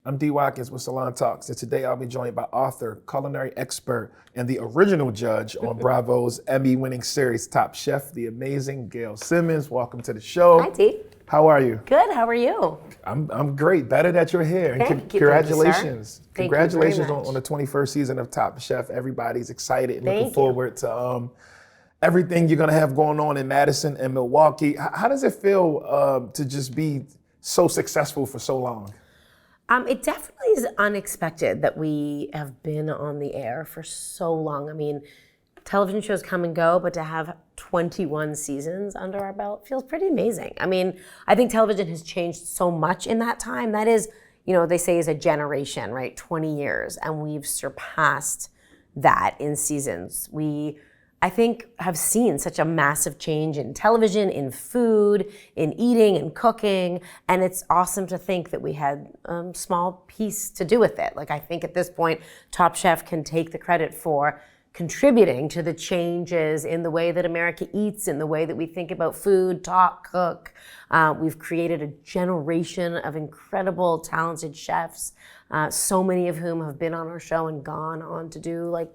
I'm D. Watkins with Salon Talks, and today I'll be joined by author, culinary expert, and the original judge on Bravo's Emmy-winning series Top Chef, the amazing Gail Simmons. Welcome to the show. Hi, T. How are you? Good. How are you? I'm great. Better that you're here. Thank you. Congratulations. Thank you, Congratulations very much. on the 21st season of Top Chef. Everybody's excited and Thank looking you. forward to everything you're going to have going on in Madison and Milwaukee. How does it feel to just be so successful for so long? It definitely is unexpected that we have been on the air for so long. I mean, television shows come and go, but to have 21 seasons under our belt feels pretty amazing. I mean, I think television has changed so much in that time. That is, they say is a generation, right? 20 years, and we've surpassed that in seasons. We, I think, have seen such a massive change in television, in food, in eating and cooking, and it's awesome to think that we had a small piece to do with it. Like, I think at this point, Top Chef can take the credit for contributing to the changes in the way that America eats, in the way that we think about food, talk, cook. We've created a generation of incredible, talented chefs, so many of whom have been on our show and gone on to do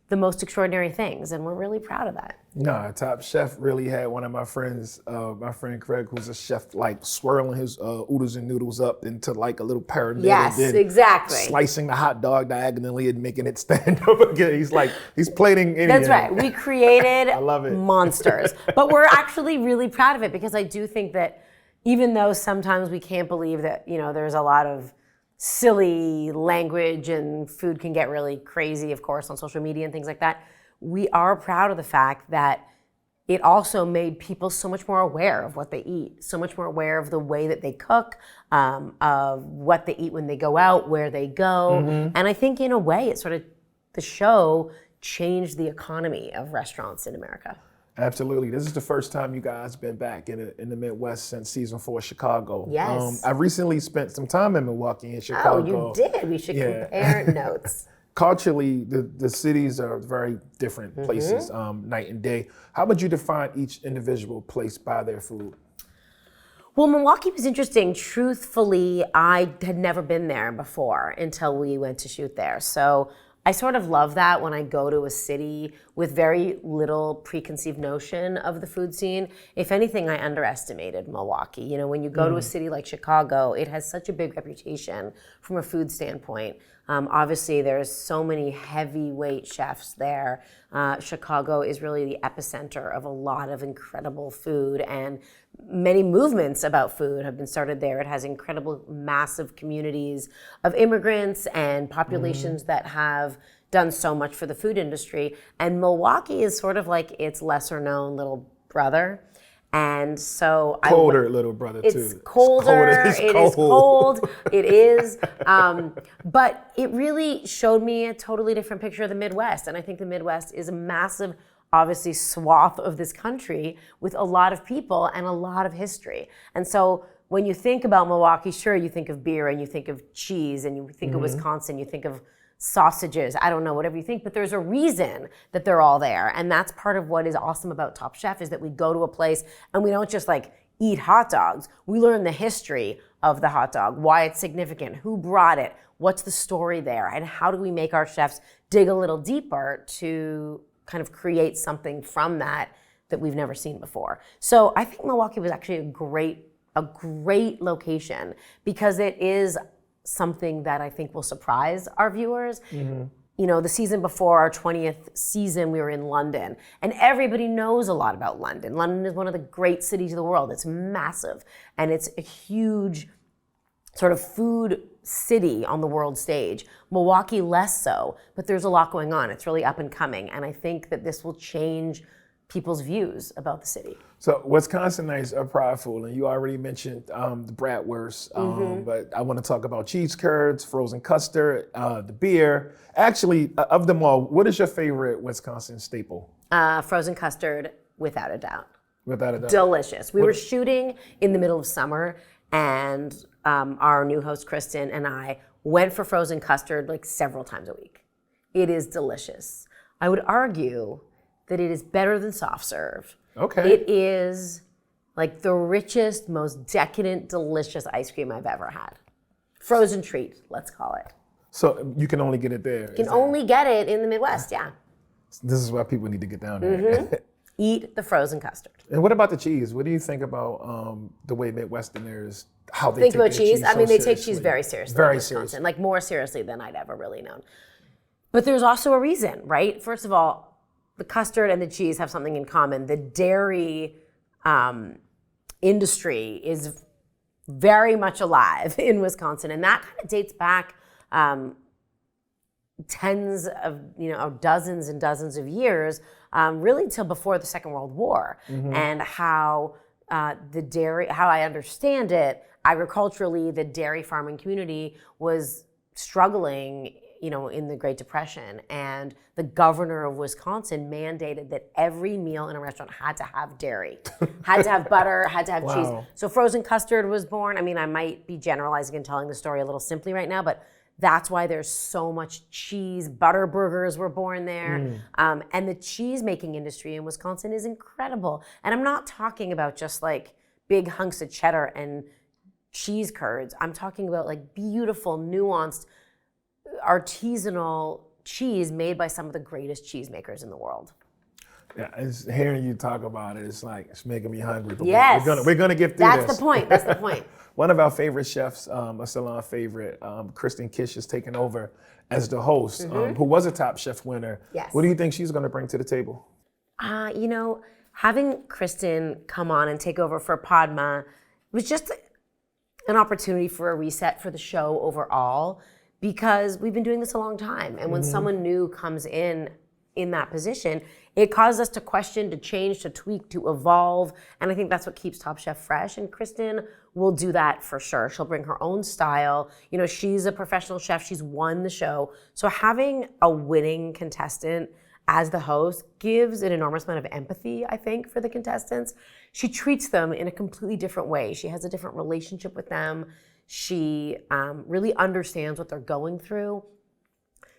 the most extraordinary things, and we're really proud of that. No, Top Chef really had one of my friends, my friend Craig, who's a chef, swirling his oodles and noodles up into a little pyramid. Yes, and then exactly. Slicing the hot dog diagonally and making it stand up again. He's plating Indian. That's right. We created I love it. monsters, but we're actually really proud of it because I do think that even though sometimes we can't believe that, there's a lot of silly language and food can get really crazy, of course, on social media and things like that, we are proud of the fact that it also made people so much more aware of what they eat, so much more aware of the way that they cook, of what they eat when they go out, where they go. Mm-hmm. And I think in a way, the show changed the economy of restaurants in America. Absolutely. This is the first time you guys been back in the Midwest since season 4 Chicago. Yes. I recently spent some time in Milwaukee and Chicago. Oh, you did? We should compare notes. Culturally, the cities are very different places, night and day. How would you define each individual place by their food? Well, Milwaukee was interesting. Truthfully, I had never been there before until we went to shoot there. So I sort of love that when I go to a city with very little preconceived notion of the food scene. If anything, I underestimated Milwaukee. When you go to a city like Chicago, it has such a big reputation from a food standpoint. Obviously, there's so many heavyweight chefs there. Chicago is really the epicenter of a lot of incredible food, and many movements about food have been started there. It has incredible, massive communities of immigrants and populations that have done so much for the food industry. And Milwaukee is sort of like its lesser known little brother. And so colder little brother too. It's colder. It is cold. It is. But it really showed me a totally different picture of the Midwest. And I think the Midwest is a massive, obviously, swath of this country with a lot of people and a lot of history. And so when you think about Milwaukee, sure, you think of beer and you think of cheese and you think of Wisconsin, you think of sausages, I don't know, whatever you think, but there's a reason that they're all there. And that's part of what is awesome about Top Chef is that we go to a place and we don't just eat hot dogs. We learn the history of the hot dog, why it's significant, who brought it, what's the story there, and how do we make our chefs dig a little deeper to kind of create something from that we've never seen before. So I think Milwaukee was actually a great location because it is something that I think will surprise our viewers. Mm-hmm. The season before, our 20th season, we were in London, and everybody knows a lot about London. London is one of the great cities of the world. It's massive, and it's a huge sort of food city on the world stage. Milwaukee less so, but there's a lot going on. It's really up and coming, and I think that this will change people's views about the city. So Wisconsinites are prideful, and you already mentioned the bratwurst, but I want to talk about cheese curds, frozen custard, the beer. Actually, of them all, what is your favorite Wisconsin staple? Frozen custard, without a doubt. Without a doubt. Delicious. We were shooting in the middle of summer, and our new host, Kristen, and I went for frozen custard several times a week. It is delicious. I would argue that it is better than soft serve. Okay. It is the richest, most decadent, delicious ice cream I've ever had. frozen treat, let's call it. So you can only get it there. You can only get it in the Midwest, yeah. This is why people need to get down there. Eat the frozen custard. And what about the cheese? What do you think about the way Midwesterners, how they think take about their cheese? I mean, so they take seriously? cheese very seriously. Very in Wisconsin, seriously. like more seriously than I'd ever really known. But there's also a reason, right? First of all, the custard and the cheese have something in common. The dairy industry is very much alive in Wisconsin, and that kind of dates back tens of, dozens and dozens of years, really till before the Second World War, and how the dairy, how I understand it, agriculturally, the dairy farming community was struggling, in the Great Depression, and the governor of Wisconsin mandated that every meal in a restaurant had to have dairy, had to have butter, had to have cheese. So frozen custard was born. I mean, I might be generalizing and telling the story a little simply right now, but that's why there's so much cheese. Butter burgers were born there. And the cheese making industry in Wisconsin is incredible. And I'm not talking about just like big hunks of cheddar and cheese curds. I'm talking about like beautiful, nuanced, artisanal cheese made by some of the greatest cheesemakers in the world. Yeah, it's hearing you talk about it, it's making me hungry. But Yes. we're gonna get through this. That's the point. That's the point. One of our favorite chefs, a Salon favorite, Kristen Kish, is taking over as the host, who was a Top Chef winner. Yes. What do you think she's going to bring to the table? Having Kristen come on and take over for Padma was just an opportunity for a reset for the show overall, because we've been doing this a long time. And when someone new comes in that position, it causes us to question, to change, to tweak, to evolve. And I think that's what keeps Top Chef fresh. And Kristen will do that for sure. She'll bring her own style. She's a professional chef. She's won the show. So having a winning contestant as the host gives an enormous amount of empathy, I think, for the contestants. She treats them in a completely different way. She has a different relationship with them. She really understands what they're going through.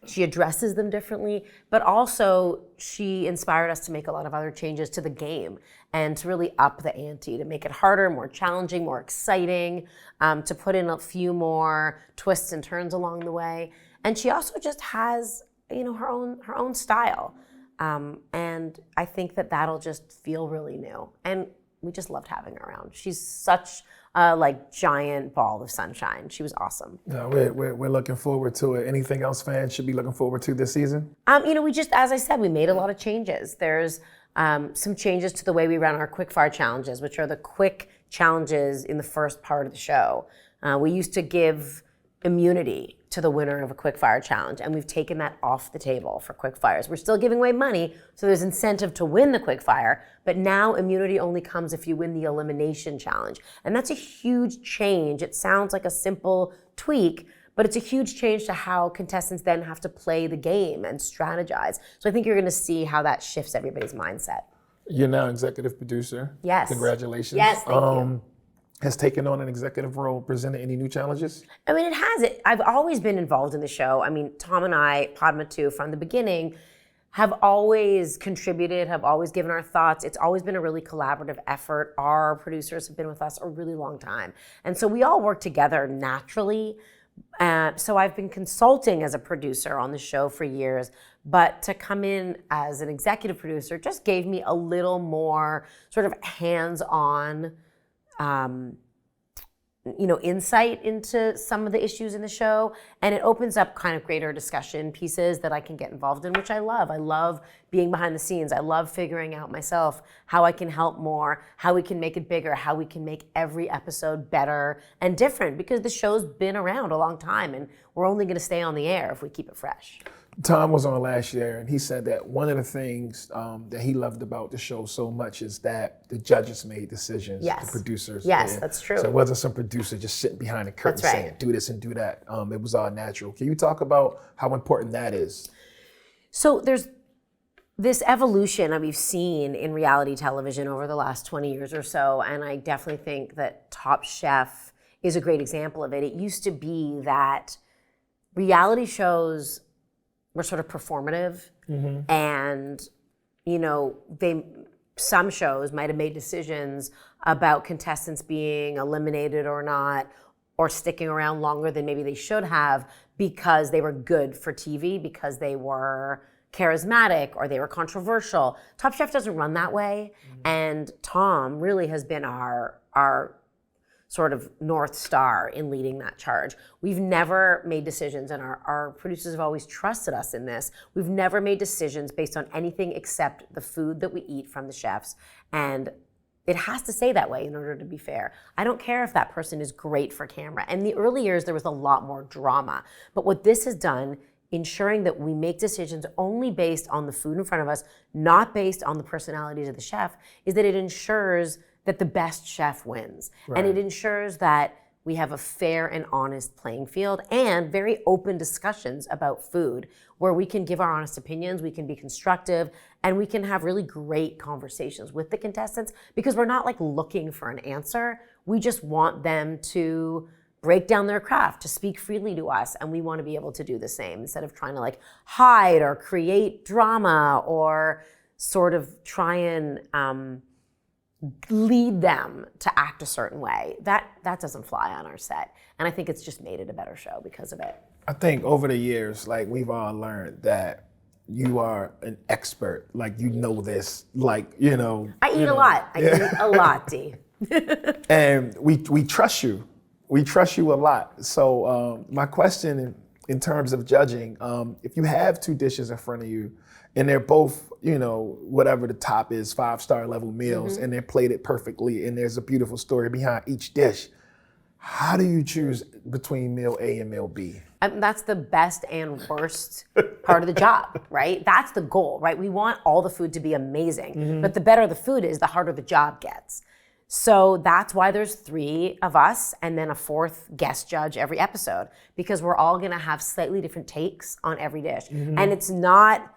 She addresses them differently, but also she inspired us to make a lot of other changes to the game and to really up the ante, to make it harder, more challenging, more exciting, to put in a few more twists and turns along the way. And she also just has, her own style. And I think that that'll just feel really new. And we just loved having her around. She's such a giant ball of sunshine. She was awesome. Yeah, we're looking forward to it. Anything else fans should be looking forward to this season? We just, as I said, we made a lot of changes. There's some changes to the way we run our quickfire challenges, which are the quick challenges in the first part of the show. We used to give immunity to the winner of a quickfire challenge, and we've taken that off the table for quickfires. We're still giving away money, so there's incentive to win the quickfire, but now immunity only comes if you win the elimination challenge. And that's a huge change. It sounds like a simple tweak, but it's a huge change to how contestants then have to play the game and strategize. So I think you're gonna see how that shifts everybody's mindset. You're now executive producer. Yes. Congratulations. Yes, thank you. Has taken on an executive role presented any new challenges? It has. I've always been involved in the show. Tom and I, Padma too, from the beginning, have always contributed, have always given our thoughts. It's always been a really collaborative effort. Our producers have been with us a really long time. And so we all work together naturally. So I've been consulting as a producer on the show for years, but to come in as an executive producer just gave me a little more sort of hands-on insight into some of the issues in the show, and it opens up kind of greater discussion pieces that I can get involved in, which I love. I love being behind the scenes. I love figuring out myself how I can help more, how we can make it bigger, how we can make every episode better and different, because the show's been around a long time and we're only going to stay on the air if we keep it fresh. Tom was on last year, and he said that one of the things that he loved about the show so much is that the judges made decisions, Yes. the producers. Yes, did. that's true. So it wasn't some producer just sitting behind the curtain That's right. saying, do this and do that. It was all natural. Can you talk about how important that is? So there's this evolution that we've seen in reality television over the last 20 years or so, and I definitely think that Top Chef is a great example of it. It used to be that reality shows were sort of performative, and some shows might have made decisions about contestants being eliminated or not or sticking around longer than maybe they should have because they were good for TV, because they were charismatic or they were controversial. Top Chef doesn't run that way. And Tom really has been our sort of North Star in leading that charge. We've never made decisions, and our producers have always trusted us in this. We've never made decisions based on anything except the food that we eat from the chefs. And it has to stay that way in order to be fair. I don't care if that person is great for camera. In the early years, there was a lot more drama. But what this has done, ensuring that we make decisions only based on the food in front of us, not based on the personalities of the chef, is that it ensures that the best chef wins. Right. And it ensures that we have a fair and honest playing field and very open discussions about food where we can give our honest opinions, we can be constructive, and we can have really great conversations with the contestants because we're not like looking for an answer. We just want them to break down their craft, to speak freely to us, and we want to be able to do the same instead of trying to like hide or create drama or sort of try and lead them to act a certain way. That doesn't fly on our set. And I think it's just made it a better show because of it. I think over the years, like we've all learned that you are an expert. Like you know this, like, you know. I eat a lot. I eat a lot, D. And we trust you. We trust you a lot. So my question in terms of judging, if you have two dishes in front of you and they're both, you know, whatever the top is, 5-star level meals, and they're plated perfectly and there's a beautiful story behind each dish, how do you choose between meal A and meal B? That's the best and worst part of the job, right? That's the goal, right? We want all the food to be amazing, but the better the food is, the harder the job gets. So that's why there's 3 of us and then a 4th guest judge every episode, because we're all gonna have slightly different takes on every dish. And it's not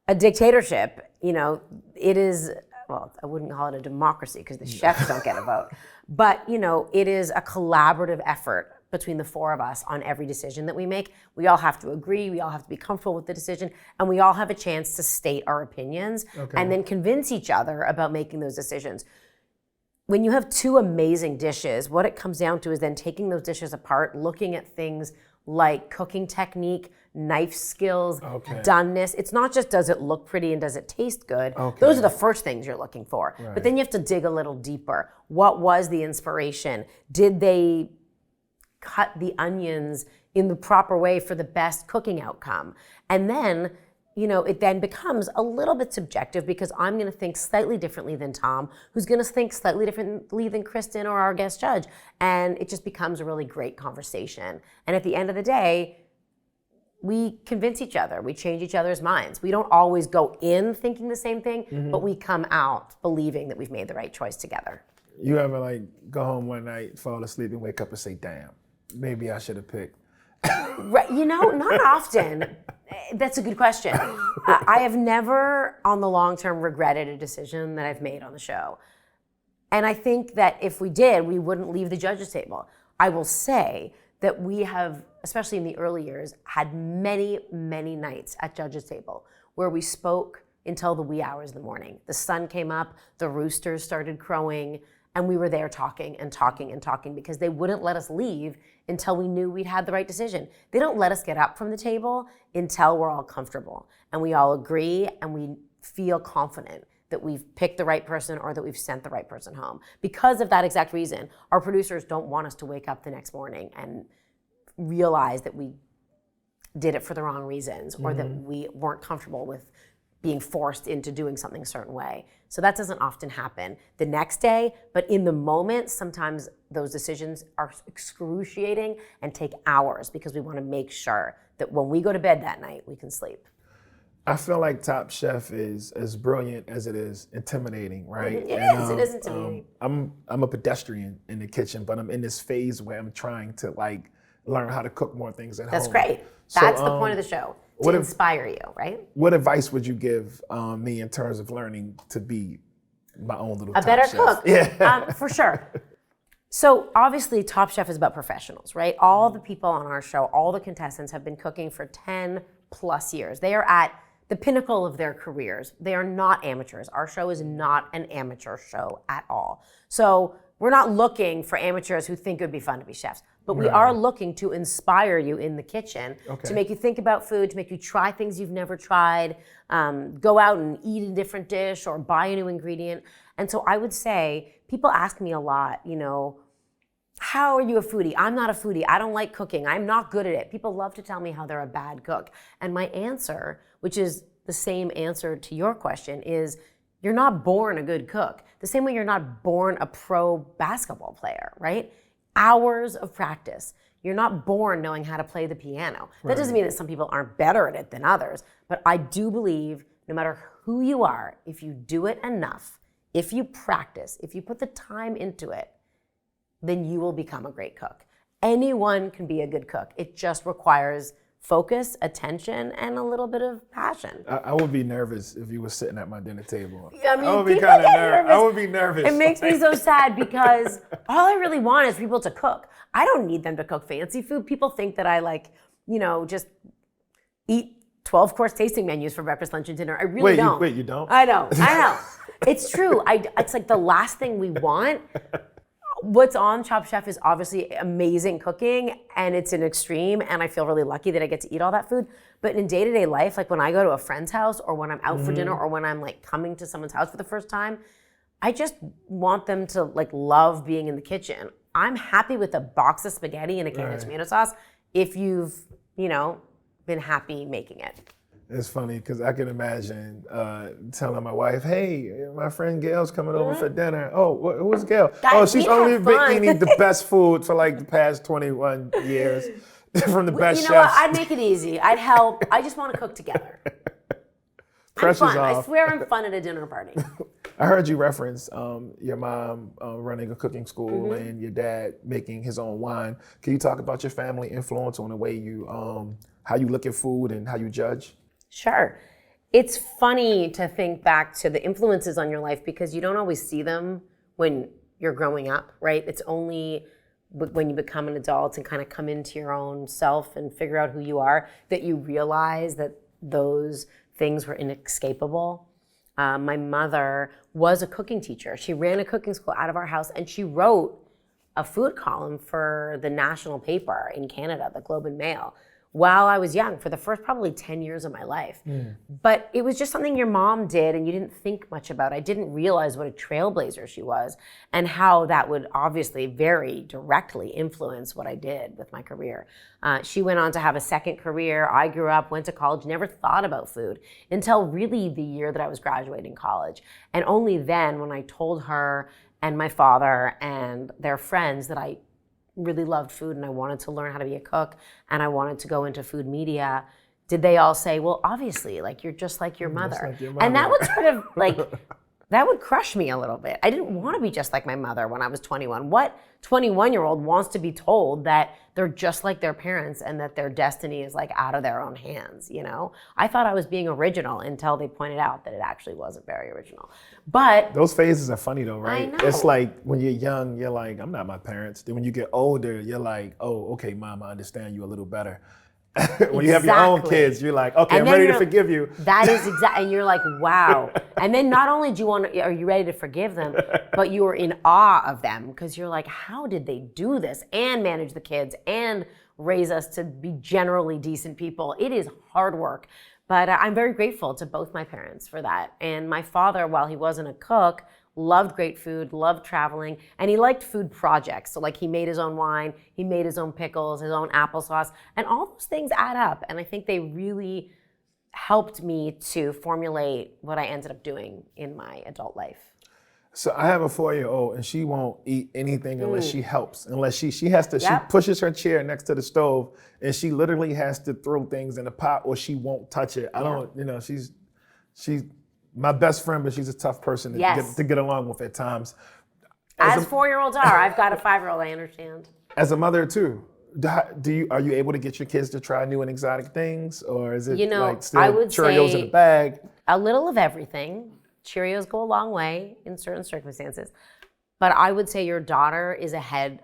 a dictatorship, you know, it is, well, I wouldn't call it a democracy because the chefs don't get a vote, but you know, it is a collaborative effort between the 4 of us on every decision that we make. We all have to agree, we all have to be comfortable with the decision, and we all have a chance to state our opinions and then convince each other about making those decisions. When you have 2 amazing dishes, what it comes down to is then taking those dishes apart, looking at things like cooking technique, knife skills, doneness. It's not just does it look pretty and does it taste good. Those are the first things you're looking for. Right. But then you have to dig a little deeper. What was the inspiration? Did they cut the onions in the proper way for the best cooking outcome? And then, you know, it then becomes a little bit subjective because I'm gonna think slightly differently than Tom, who's gonna think slightly differently than Kristen or our guest judge. And it just becomes a really great conversation. And at the end of the day, we convince each other, we change each other's minds. We don't always go in thinking the same thing, but we come out believing that we've made the right choice together. You ever like go home one night, fall asleep and wake up and say, damn, maybe I should have picked. Right, you know, not often. That's a good question. I have never, on the long term, regretted a decision that I've made on the show. And I think that if we did, we wouldn't leave the judges' table. I will say that we have, especially in the early years, had many, many nights at judges' table where we spoke until the wee hours of the morning. The sun came up, the roosters started crowing, and we were there talking and talking and talking because they wouldn't let us leave until we knew we'd had the right decision. They don't let us get up from the table until we're all comfortable and we all agree and we feel confident that we've picked the right person or that we've sent the right person home. Because of that exact reason, our producers don't want us to wake up the next morning and realize that we did it for the wrong reasons or that we weren't comfortable with being forced into doing something a certain way. So that doesn't often happen the next day, but in the moment, sometimes those decisions are excruciating and take hours because we want to make sure that when we go to bed that night, we can sleep. I feel like Top Chef is as brilliant as it is intimidating, right? It is intimidating. I'm a pedestrian in the kitchen, but I'm in this phase where I'm trying to like learn how to cook more things at home. That's great. That's the point of the show. To inspire you, right? What advice would you give me in terms of learning to be my own little Top better chef? Cook? Yeah, for sure. So obviously Top Chef is about professionals, right? All the people on our show, all the contestants have been cooking for 10 plus years. They are at the pinnacle of their careers. They are not amateurs. Our show is not an amateur show at all. So we're not looking for amateurs who think it would be fun to be chefs. but we are looking to inspire you in the kitchen, to make you think about food, to make you try things you've never tried, go out and eat a different dish or buy a new ingredient. And so I would say, people ask me a lot, you know, how are you a foodie? I'm not a foodie. I don't like cooking. I'm not good at it. People love to tell me how they're a bad cook. And my answer, which is the same answer to your question, is you're not born a good cook. The same way you're not born a pro basketball player, right? Hours of practice. You're not born knowing how to play the piano. That doesn't mean that some people aren't better at it than others, but I do believe no matter who you are, if you do it enough, if you practice, if you put the time into it, then you will become a great cook. Anyone can be a good cook. It just requires focus, attention, and a little bit of passion. I would be nervous if you were sitting at my dinner table. I mean, I would be kind of nervous. I would be nervous. It makes me so sad because all I really want is people to cook. I don't need them to cook fancy food. People think that I just eat 12-course tasting menus for breakfast, lunch, and dinner. I really don't. Wait, you don't? I know. It's true. It's like the last thing we want. What's on Top Chef is obviously amazing cooking, and it's an extreme, and I feel really lucky that I get to eat all that food. But in day-to-day life, like when I go to a friend's house or when I'm out for dinner or when I'm like coming to someone's house for the first time, I just want them to like love being in the kitchen. I'm happy with a box of spaghetti and a can of tomato sauce if you've, been happy making it. It's funny because I can imagine telling my wife, "Hey, my friend Gail's coming over for dinner." Oh, who's Gail? She's only been eating the best food for like the past 21 years from the best chefs. You know what? I'd make it easy. I'd help. I just want to cook together. Pressure's I'm fun. off. I swear I'm fun at a dinner party. I heard you reference your mom running a cooking school and your dad making his own wine. Can you talk about your family influence on the way you, how you look at food and how you judge? Sure. It's funny to think back to the influences on your life because you don't always see them when you're growing up, right? It's only when you become an adult and kind of come into your own self and figure out who you are that you realize that those things were inescapable. My mother was a cooking teacher. She ran a cooking school out of our house, and she wrote a food column for the national paper in Canada, the Globe and Mail, while I was young, for the first probably 10 years of my life. But it was just something your mom did and you didn't think much about. I didn't realize what a trailblazer she was and how that would obviously very directly influence what I did with my career. She went on to have a second career. I grew up, went to college, never thought about food until really the year that I was graduating college. And only then when I told her and my father and their friends that I really loved food and I wanted to learn how to be a cook and I wanted to go into food media, did they all say, well, obviously, like you're just like your mother. Like your mother. And that would sort of like, that would crush me a little bit. I didn't want to be just like my mother when I was 21. What 21-year-old wants to be told that they're just like their parents and that their destiny is like out of their own hands, I thought I was being original until they pointed out that it actually wasn't very original. But those phases are funny though, right? I know. It's like when you're young, you're like, I'm not my parents. Then when you get older, you're like, oh, okay, Mom, I understand you a little better. When you have your own kids, you're like, okay, I'm ready to forgive you. That is exactly, and you're like, wow. And then not only are you ready to forgive them, but you are in awe of them because you're like, how did they do this and manage the kids and raise us to be generally decent people? It is hard work. But I'm very grateful to both my parents for that. And my father, while he wasn't a cook, loved great food, loved traveling, and he liked food projects. So like he made his own wine, he made his own pickles, his own applesauce, and all those things add up. And I think they really helped me to formulate what I ended up doing in my adult life. So I have a 4-year-old and she won't eat anything unless she helps, unless she has to, she pushes her chair next to the stove and she literally has to throw things in the pot or she won't touch it. I don't, she's my best friend, but she's a tough person to get along with at times. As 4-year-olds are. I've got a 5-year-old, I understand. As a mother too, are you able to get your kids to try new and exotic things? Or is it like still I would Cheerios say in a bag? A little of everything. Cheerios go a long way in certain circumstances. But I would say your daughter is ahead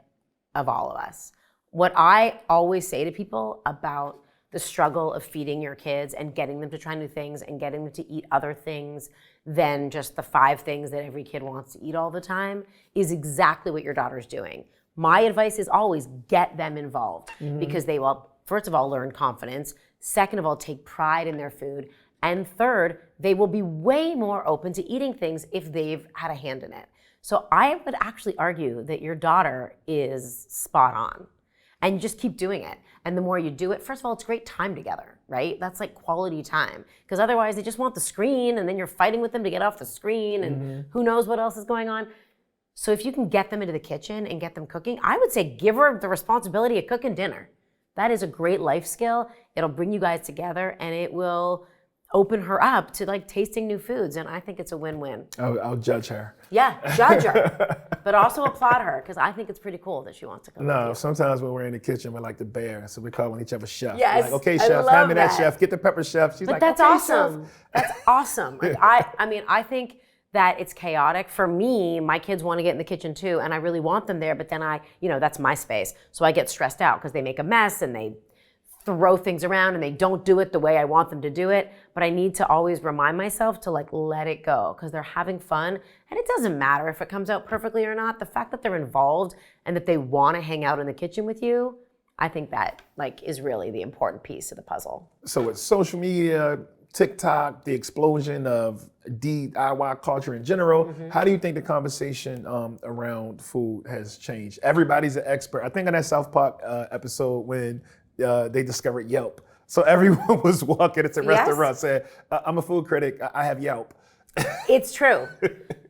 of all of us. What I always say to people about the struggle of feeding your kids and getting them to try new things and getting them to eat other things than just the 5 things that every kid wants to eat all the time is exactly what your daughter's doing. my advice is always get them involved because they will, first of all, learn confidence. Second of all, take pride in their food. And third, they will be way more open to eating things if they've had a hand in it. So I would actually argue that your daughter is spot on. And you just keep doing it. And the more you do it, first of all, it's great time together, right? That's like quality time. Because otherwise they just want the screen and then you're fighting with them to get off the screen and who knows what else is going on. So if you can get them into the kitchen and get them cooking, I would say give her the responsibility of cooking dinner. That is a great life skill. It'll bring you guys together and it will open her up to like tasting new foods. And I think it's a win-win. I'll judge her. Yeah, judge her. But also applaud her because I think it's pretty cool that she wants to cook. No, sometimes when we're in the kitchen, we're like the bear. So we calling each other chef. Yes, like, okay, chef, hand me that chef. Get the pepper, chef. She's but like, that's okay, awesome. chef. That's awesome. Like, I think that it's chaotic. For me, my kids want to get in the kitchen too, and I really want them there, but then that's my space. So I get stressed out because they make a mess and they throw things around and they don't do it the way I want them to do it. But I need to always remind myself to like let it go because they're having fun. And it doesn't matter if it comes out perfectly or not. The fact that they're involved and that they want to hang out in the kitchen with you, I think that like is really the important piece of the puzzle. So with social media, TikTok, the explosion of DIY culture in general, how do you think the conversation around food has changed? Everybody's an expert. I think in that South Park episode when they discovered Yelp. So everyone was walking into restaurants saying, I'm a food critic, I have Yelp. It's true.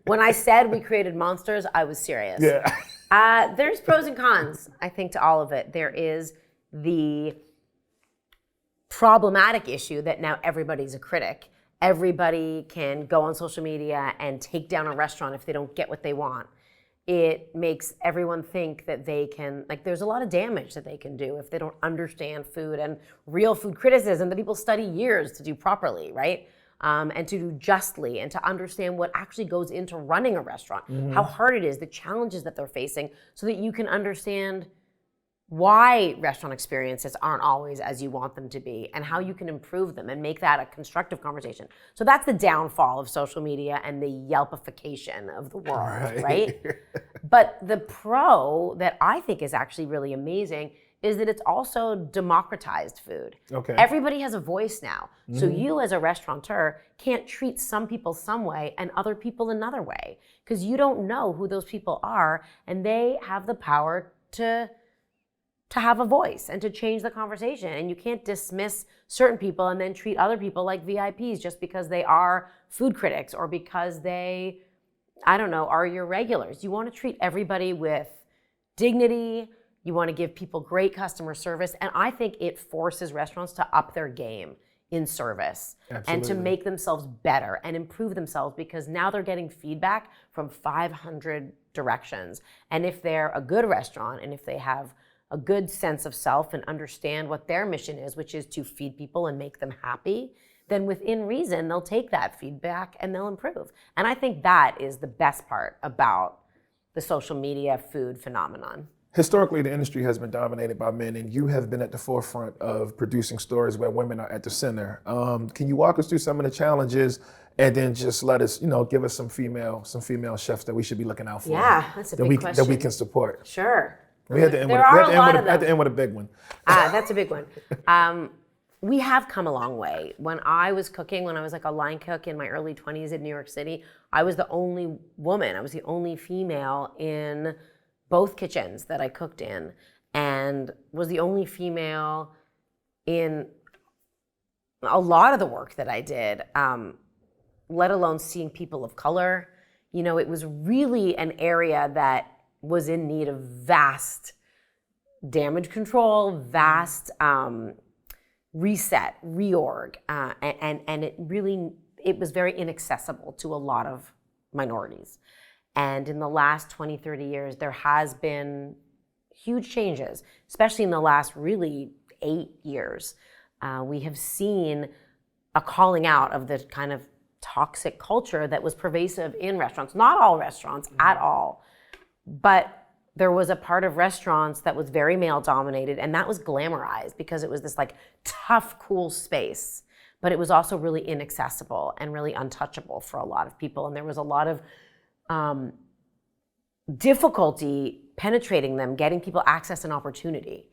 When I said we created monsters, I was serious. Yeah. There's pros and cons, I think, to all of it. There is the problematic issue that now everybody's a critic. Everybody can go on social media and take down a restaurant if they don't get what they want. It makes everyone think that they can, like there's a lot of damage that they can do if they don't understand food and real food criticism that people study years to do properly, right? And to do justly and to understand what actually goes into running a restaurant, how hard it is, the challenges that they're facing, so that you can understand why restaurant experiences aren't always as you want them to be and how you can improve them and make that a constructive conversation. So that's the downfall of social media and the Yelpification of the world, right? But the pro that I think is actually really amazing is that it's also democratized food. Okay. Everybody has a voice now. So you as a restaurateur can't treat some people some way and other people another way because you don't know who those people are and they have the power to have a voice and to change the conversation. And you can't dismiss certain people and then treat other people like VIPs just because they are food critics or because they, are your regulars. You want to treat everybody with dignity. You want to give people great customer service. And I think it forces restaurants to up their game in service. Absolutely. And to make themselves better and improve themselves because now they're getting feedback from 500 directions. And if they're a good restaurant and if they have a good sense of self and understand what their mission is, which is to feed people and make them happy, then within reason, they'll take that feedback and they'll improve. And I think that is the best part about the social media food phenomenon. Historically, the industry has been dominated by men, and you have been at the forefront of producing stories where women are at the center. Can you walk us through some of the challenges, and then just let us, give us some female chefs that we should be looking out for? Yeah, that's a big question. That we can support. Sure. We had to end with a big one. That's a big one. We have come a long way. When I was cooking, when I was like a line cook in my early 20s in New York City, I was the only woman. I was the only female in both kitchens that I cooked in, and was the only female in a lot of the work that I did, let alone seeing people of color. It was really an area that was in need of vast damage control, vast reset, reorg, and it was very inaccessible to a lot of minorities. And in the last 20, 30 years, there has been huge changes, especially in the last really 8 years. We have seen a calling out of the kind of toxic culture that was pervasive in restaurants. Not all restaurants at all, but there was a part of restaurants that was very male dominated, and that was glamorized because it was this like tough, cool space. But it was also really inaccessible and really untouchable for a lot of people. And there was a lot of difficulty penetrating them, getting people access and opportunity.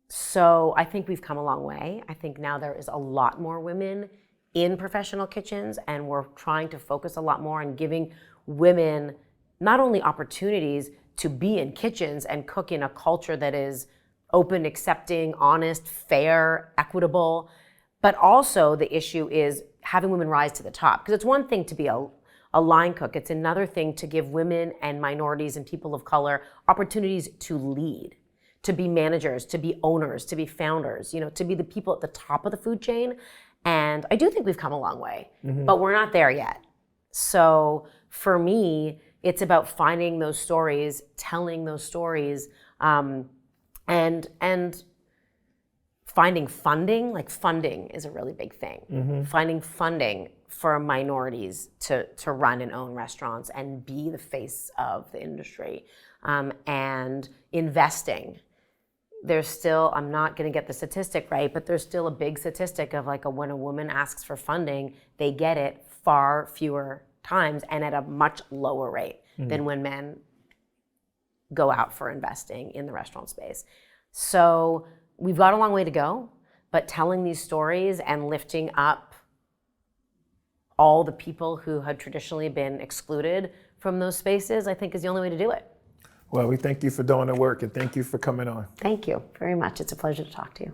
So I think we've come a long way. I think now there is a lot more women in professional kitchens, and we're trying to focus a lot more on giving women not only opportunities to be in kitchens and cook in a culture that is open, accepting, honest, fair, equitable, but also the issue is having women rise to the top. Because it's one thing to be a line cook. It's another thing to give women and minorities and people of color opportunities to lead, to be managers, to be owners, to be founders, to be the people at the top of the food chain. And I do think we've come a long way, but we're not there yet. So for me, it's about finding those stories, telling those stories, and finding funding. Like funding is a really big thing. Finding funding for minorities to run and own restaurants and be the face of the industry, and investing. There's still, I'm not going to get the statistic right, but there's still a big statistic of like when a woman asks for funding, they get it far fewer times and at a much lower rate than when men go out for investing in the restaurant space. So we've got a long way to go, but telling these stories and lifting up all the people who had traditionally been excluded from those spaces, I think is the only way to do it. Well, we thank you for doing the work, and thank you for coming on. Thank you very much. It's a pleasure to talk to you.